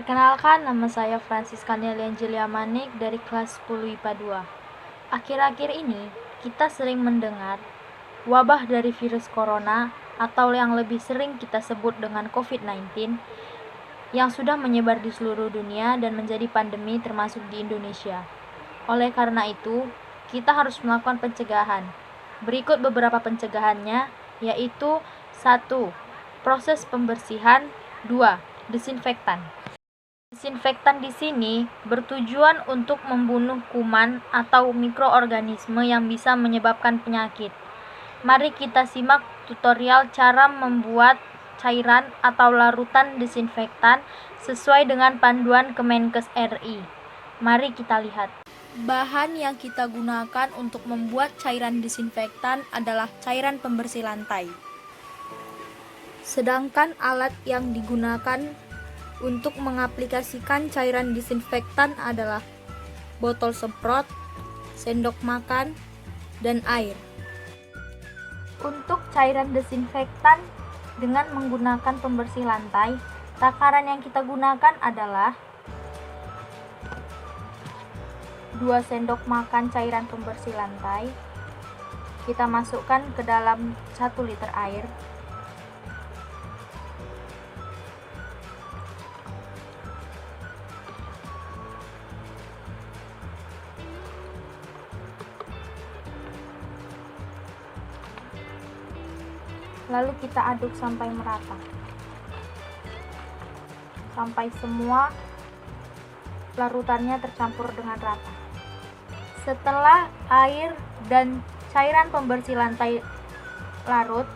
Perkenalkan, nama saya Francisca Nelia Manik dari kelas 10 IPA 2. Akhir-akhir ini, kita sering mendengar wabah dari virus corona atau yang lebih sering kita sebut dengan COVID-19 yang sudah menyebar di seluruh dunia dan menjadi pandemi termasuk di Indonesia. Oleh karena itu, kita harus melakukan pencegahan. Berikut beberapa pencegahannya, yaitu 1. Proses pembersihan. 2. Desinfektan. Desinfektan di sini bertujuan untuk membunuh kuman atau mikroorganisme yang bisa menyebabkan penyakit. Mari kita simak tutorial cara membuat cairan atau larutan desinfektan sesuai dengan panduan Kemenkes RI. Mari kita lihat. Bahan yang kita gunakan untuk membuat cairan desinfektan adalah cairan pembersih lantai. Sedangkan alat yang digunakan untuk mengaplikasikan cairan desinfektan adalah botol semprot, sendok makan, dan air. Untuk cairan desinfektan dengan menggunakan pembersih lantai, takaran yang kita gunakan adalah 2 sendok makan cairan pembersih lantai. Kita masukkan ke dalam 1 liter air. Lalu kita aduk sampai merata, sampai semua larutannya tercampur dengan rata. Setelah air dan cairan pembersih lantai larut,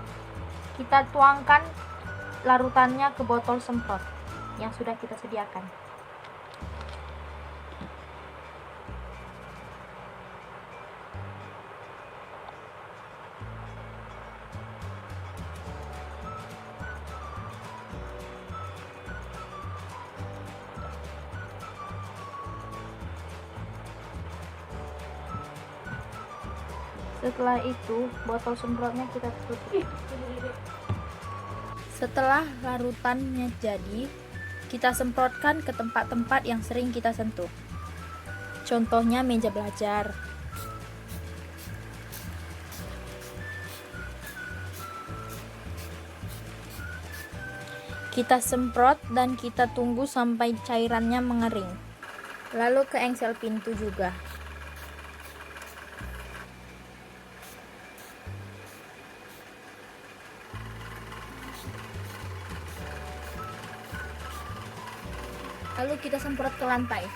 kita tuangkan larutannya ke botol semprot yang sudah kita sediakan. Setelah itu, botol semprotnya kita tutup. Setelah larutannya jadi, kita semprotkan ke tempat-tempat yang sering kita sentuh. Contohnya meja belajar. Kita semprot dan kita tunggu sampai cairannya mengering. Lalu ke engsel pintu juga. Lalu kita semprot ke lantai.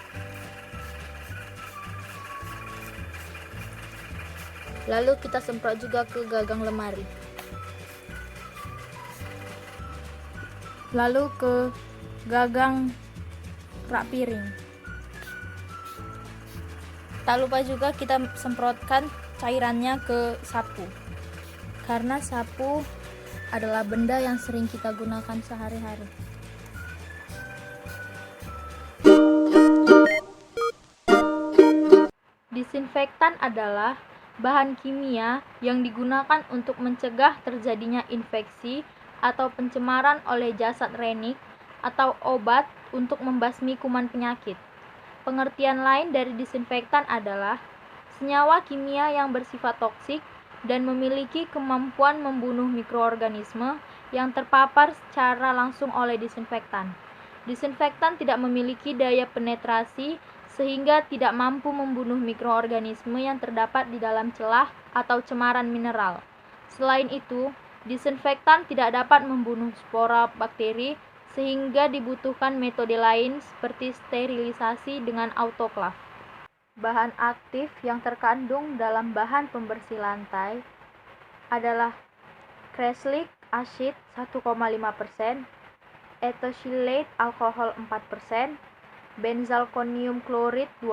Lalu kita semprot juga ke gagang lemari. Lalu ke gagang rak piring. Tak lupa juga kita semprotkan cairannya ke sapu. Karena sapu adalah benda yang sering kita gunakan sehari-hari. Desinfektan adalah bahan kimia yang digunakan untuk mencegah terjadinya infeksi atau pencemaran oleh jasad renik atau obat untuk membasmi kuman penyakit. Pengertian lain dari desinfektan adalah senyawa kimia yang bersifat toksik dan memiliki kemampuan membunuh mikroorganisme yang terpapar secara langsung oleh desinfektan. Desinfektan tidak memiliki daya penetrasi sehingga tidak mampu membunuh mikroorganisme yang terdapat di dalam celah atau cemaran mineral. Selain itu, desinfektan tidak dapat membunuh spora bakteri sehingga dibutuhkan metode lain seperti sterilisasi dengan autoklav. Bahan aktif yang terkandung dalam bahan pembersih lantai adalah creslic acid 1,5%, ethylene alkohol 4%, benzalkonium klorid 2%,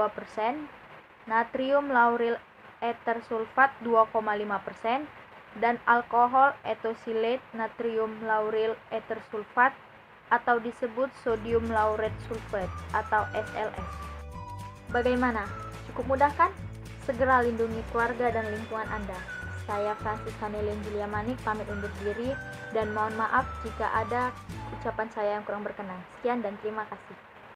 natrium lauryl ether sulfat 2,5%, dan alkohol ethylene natrium lauryl ether sulfat atau disebut sodium laurate sulfate atau SLS. Bagaimana? Cukup mudah kan? Segera lindungi keluarga dan lingkungan Anda. Saya Francisca Nelia Manik pamit undur diri dan mohon maaf jika ada ucapan saya yang kurang berkenan. Sekian dan terima kasih.